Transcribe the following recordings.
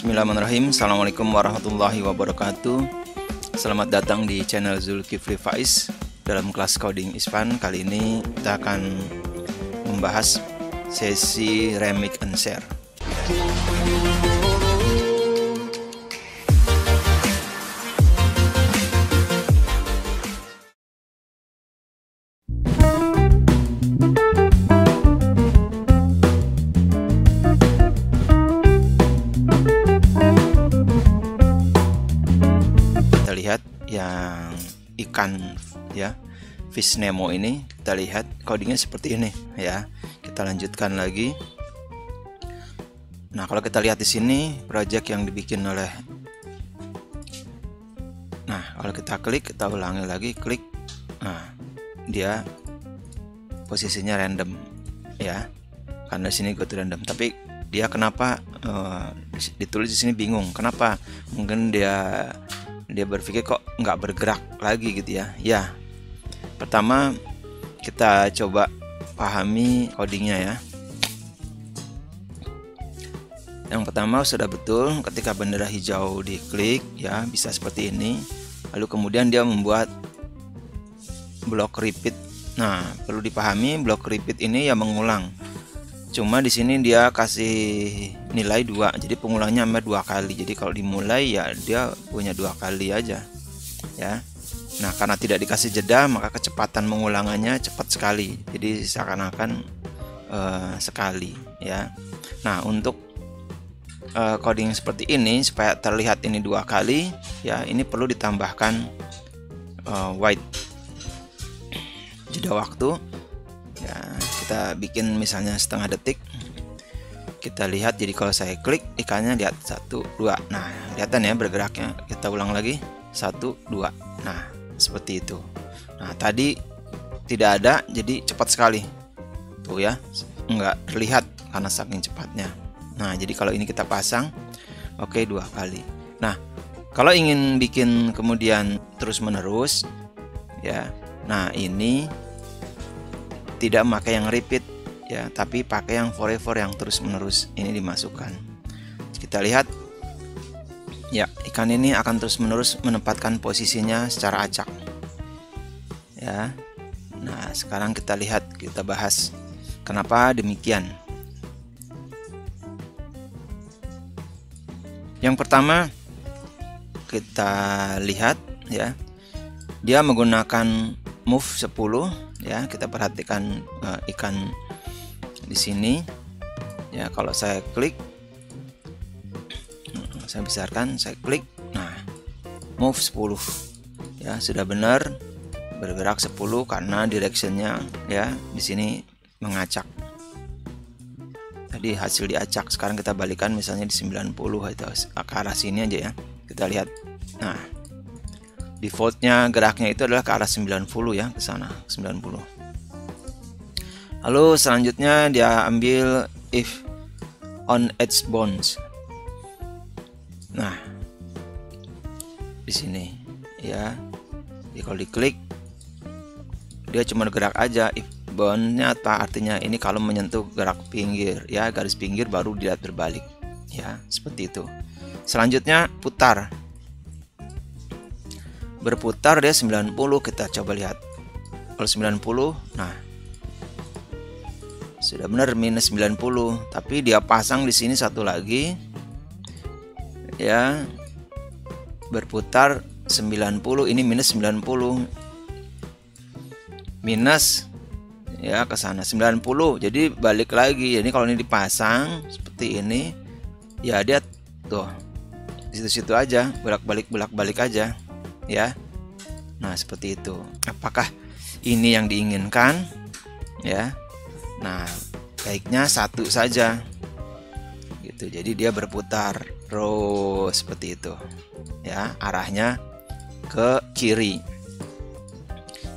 Bismillahirrahmanirrahim. Assalamualaikum warahmatullahi wabarakatuh. Selamat datang di channel Zulkifli Faiz. Dalam kelas coding Ispan kali ini kita akan membahas sesi remix and share. Lihat yang ikan ya, fish Nemo ini, kita lihat codingnya seperti ini ya. Kita lanjutkan lagi. Nah, kalau kita lihat di sini project yang dibikin oleh, nah kalau kita klik, kita ulangi lagi, klik, nah dia posisinya random ya, karena di sini go to random. Tapi dia kenapa ditulis di sini bingung, kenapa? Mungkin dia berpikir kok nggak bergerak lagi gitu ya. Ya, pertama kita coba pahami codingnya ya. Yang pertama sudah betul, ketika bendera hijau diklik ya bisa seperti ini. Lalu kemudian dia membuat blok repeat. Nah, perlu dipahami blok repeat ini ya mengulang. Cuma di sini dia kasih nilai 2, jadi pengulangnya hanya 2 kali. Jadi kalau dimulai ya dia punya 2 kali aja ya. Nah, karena tidak dikasih jeda maka kecepatan mengulangannya cepat sekali. Jadi seakan-akan sekali ya. Nah, untuk coding seperti ini supaya terlihat ini 2 kali ya, ini perlu ditambahkan wait, jeda waktu ya. Kita bikin misalnya setengah detik, kita lihat. Jadi kalau saya klik ikannya lihat 1, 2, nah kelihatan ya bergeraknya. Kita ulang lagi 1, 2, nah seperti itu. Nah tadi tidak ada, jadi cepat sekali tuh ya, nggak terlihat karena saking cepatnya. Nah jadi kalau ini kita pasang, oke 2 kali. Nah kalau ingin bikin kemudian terus menerus ya, nah ini tidak memakai yang repeat ya, tapi pakai yang forever, yang terus menerus. Ini dimasukkan. Kita lihat ya, ikan ini akan terus menerus menempatkan posisinya secara acak ya. Nah sekarang kita lihat, kita bahas kenapa demikian. Yang pertama kita lihat ya, dia menggunakan move 10 ya. Kita perhatikan ikan di sini ya. Kalau saya klik, saya besarkan, saya klik, nah move 10 ya, sudah benar bergerak 10 karena directionnya ya di sini mengacak. Tadi hasil diacak, sekarang kita balikan misalnya di 90 itu ke arah sini aja ya. Kita lihat, nah defaultnya geraknya itu adalah ke arah 90 ya, ke sana 90. Lalu selanjutnya dia ambil if on edge bounds. Nah di sini ya, jadi kalau diklik dia cuma gerak aja. If boundnya apa artinya? Ini kalau menyentuh gerak pinggir ya, garis pinggir baru dilihat berbalik ya, seperti itu. Selanjutnya putar, berputar dia 90. Kita coba lihat kalau 90, nah sudah benar minus 90, tapi dia pasang di sini satu lagi ya, berputar 90, ini minus 90, minus ya ke sana 90, jadi balik lagi. Jadi kalau ini dipasang seperti ini ya, dia tuh di situ-situ aja, bolak-balik aja ya. Nah seperti itu. Apakah ini yang diinginkan ya? Nah baiknya satu saja gitu. Jadi dia berputar terus seperti itu ya, arahnya ke kiri.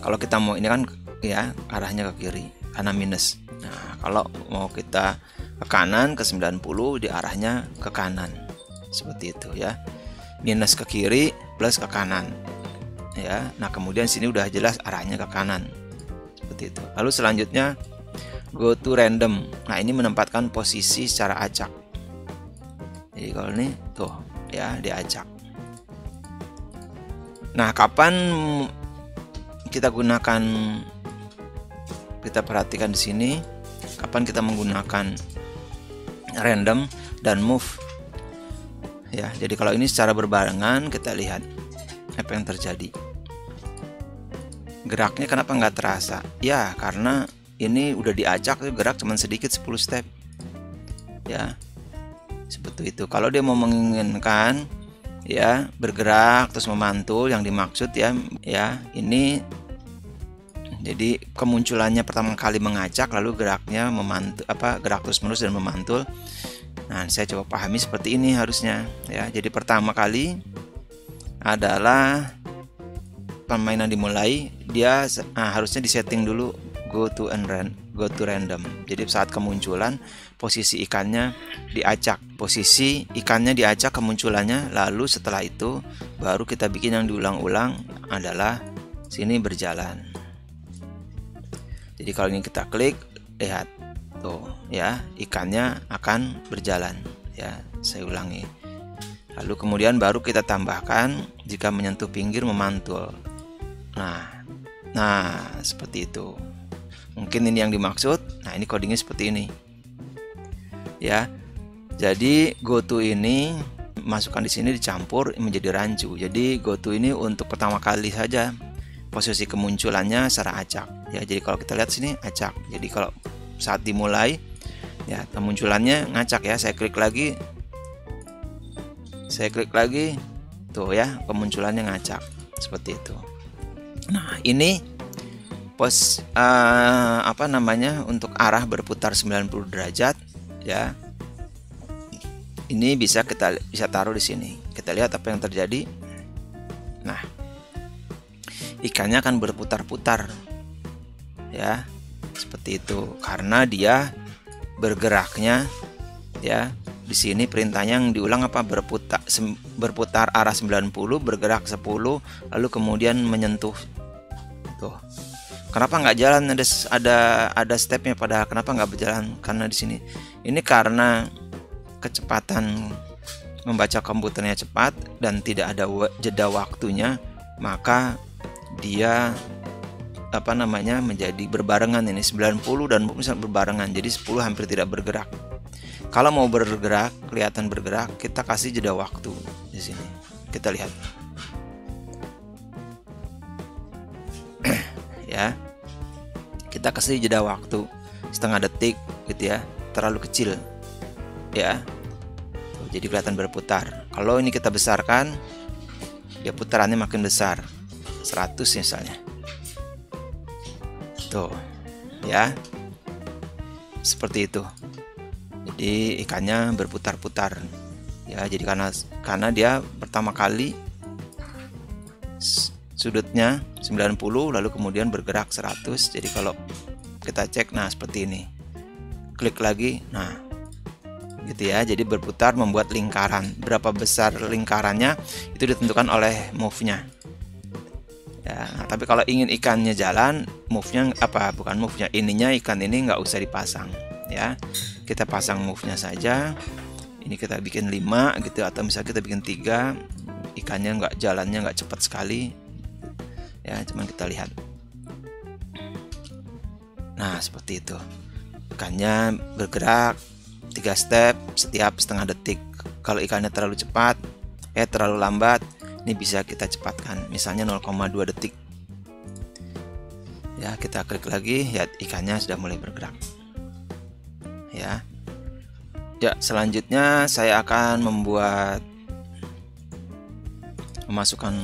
Kalau kita mau ini kan ya arahnya ke kiri karena minus. Nah kalau mau kita ke kanan ke 90, di arahnya ke kanan seperti itu ya. Minus ke kiri, plus ke kanan ya. Nah kemudian sini udah jelas arahnya ke kanan seperti itu. Lalu selanjutnya go to random. Nah ini menempatkan posisi secara acak Jadi kalau ini tuh ya diacak. Nah, kapan kita gunakan, kita perhatikan di sini kapan kita menggunakan random dan move ya. Jadi kalau ini secara berbarengan, kita lihat apa yang terjadi. Geraknya kenapa nggak terasa? Ya karena ini udah diacak, gerak cuman sedikit 10 step ya, seperti itu. Kalau dia mau menginginkan ya bergerak terus memantul, yang dimaksud ya ini, jadi kemunculannya pertama kali mengacak lalu geraknya memantul, gerak terus menerus dan memantul. Nah, saya coba pahami seperti ini harusnya ya. Jadi pertama kali adalah permainan dimulai, dia harusnya disetting dulu go to random. Jadi saat kemunculan posisi ikannya diacak, kemunculannya, lalu setelah itu baru kita bikin yang diulang-ulang adalah sini berjalan. Jadi kalau ini kita klik, lihat tuh ya, ikannya akan berjalan ya. Saya ulangi. Lalu kemudian baru kita tambahkan jika menyentuh pinggir memantul. Nah seperti itu. Mungkin ini yang dimaksud. Nah, ini codingnya seperti ini ya. Jadi goto ini masukkan di sini dicampur menjadi rancu. Jadi goto ini untuk pertama kali saja, posisi kemunculannya secara acak ya. Jadi kalau kita lihat sini acak. Jadi kalau saat dimulai ya kemunculannya ngacak ya. Saya klik lagi tuh ya, kemunculannya ngacak seperti itu. Nah, ini untuk arah berputar 90 derajat ya. Ini bisa taruh di sini. Kita lihat apa yang terjadi. Nah, ikannya akan berputar-putar ya, seperti itu karena dia bergeraknya ya. Di sini perintahnya yang diulang berputar arah 90, bergerak 10, lalu kemudian menyentuh. Tuh. Kenapa nggak jalan? Ada stepnya, padahal kenapa nggak berjalan? Karena di sini ini karena kecepatan membaca komputernya cepat dan tidak ada jeda waktunya, maka dia menjadi berbarengan. Ini 90 dan bisa berbarengan, jadi 10 hampir tidak bergerak. Kalau mau bergerak, kelihatan bergerak, kita kasih jeda waktu di sini. Kita lihat. Ya. Kita kasih jeda waktu setengah detik gitu ya. Terlalu kecil. Ya. Jadi kelihatan berputar. Kalau ini kita besarkan, dia putarannya makin besar. 100 misalnya. Tuh. Ya. Seperti itu. Jadi ikannya berputar-putar ya. Jadi karena dia pertama kali sudutnya 90 lalu kemudian bergerak 100. Jadi kalau kita cek, nah seperti ini, klik lagi, nah gitu ya. Jadi berputar membuat lingkaran. Berapa besar lingkarannya itu ditentukan oleh move-nya ya. Nah, tapi kalau ingin ikannya jalan, ininya ikan ini nggak usah dipasang ya. Kita pasang move-nya saja. Ini kita bikin 5 gitu, atau misalnya kita bikin 3, ikannya jalannya nggak cepat sekali ya, cuman kita lihat. Nah seperti itu, ikannya bergerak 3 step setiap setengah detik. Kalau ikannya terlalu cepat terlalu lambat, ini bisa kita cepatkan, misalnya 0,2 detik ya. Kita klik lagi ya, ikannya sudah mulai bergerak ya. Selanjutnya saya akan memasukkan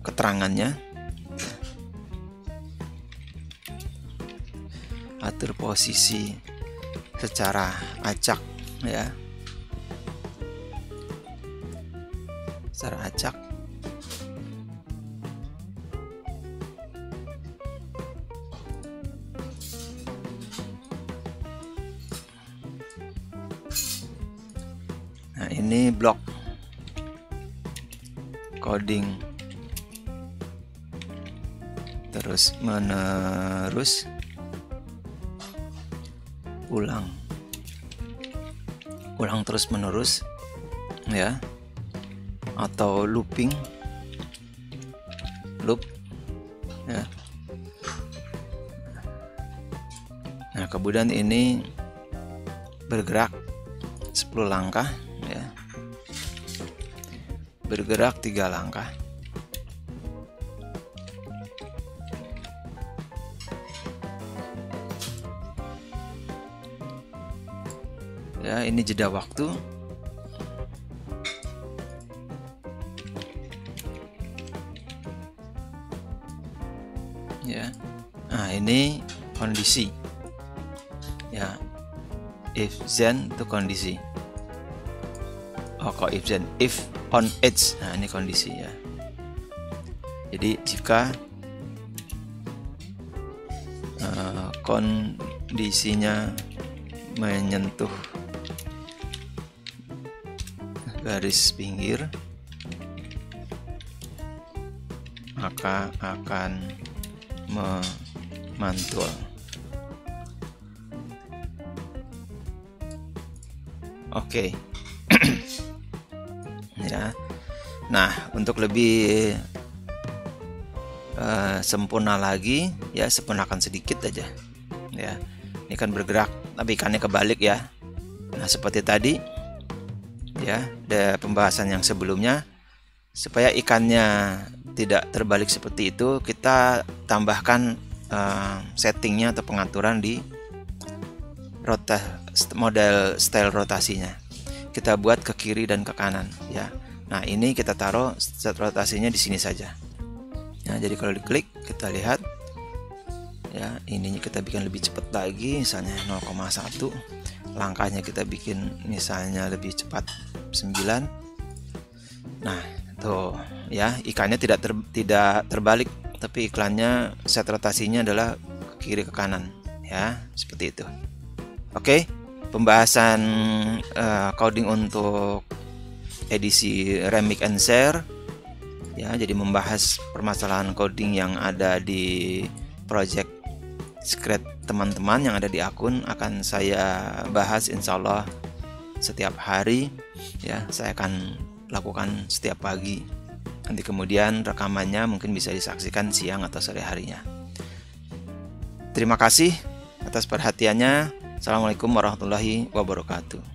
keterangannya. Atur posisi secara acak ya. Secara acak. Nah, ini blok coding terus menerus, ulang terus menerus ya, atau looping loop ya. Nah, kemudian ini bergerak 10 langkah ya, bergerak 3 langkah. Ya, ini jeda waktu. Ya. Nah, ini kondisi. Ya. If then itu kondisi. Oh, kok if then? If on edge. Nah, ini kondisi ya. Jadi jika kondisinya menyentuh garis pinggir, maka akan memantul. Oke. Ya. Nah, untuk lebih sempurna lagi ya, sempurnakan sedikit aja ya. Ini kan bergerak tapi ikannya kebalik ya. Nah, seperti tadi ya, ada pembahasan yang sebelumnya, supaya ikannya tidak terbalik seperti itu, kita tambahkan settingnya atau pengaturan di model style rotasinya. Kita buat ke kiri dan ke kanan ya. Nah, ini kita taruh set rotasinya di sini saja ya. Jadi kalau diklik kita lihat ya, ininya kita bikin lebih cepat lagi, misalnya 0,1. Langkahnya kita bikin misalnya lebih cepat 9. Nah, tuh ya, ikannya tidak terbalik, tapi iklannya set rotasinya adalah ke kiri ke kanan ya, seperti itu. Oke, pembahasan coding untuk edisi Remix and Share ya, jadi membahas permasalahan coding yang ada di project Scratch teman-teman yang ada di akun, akan saya bahas insya Allah setiap hari ya. Saya akan lakukan setiap pagi, nanti kemudian rekamannya mungkin bisa disaksikan siang atau sore harinya. Terima kasih atas perhatiannya. Assalamualaikum warahmatullahi wabarakatuh.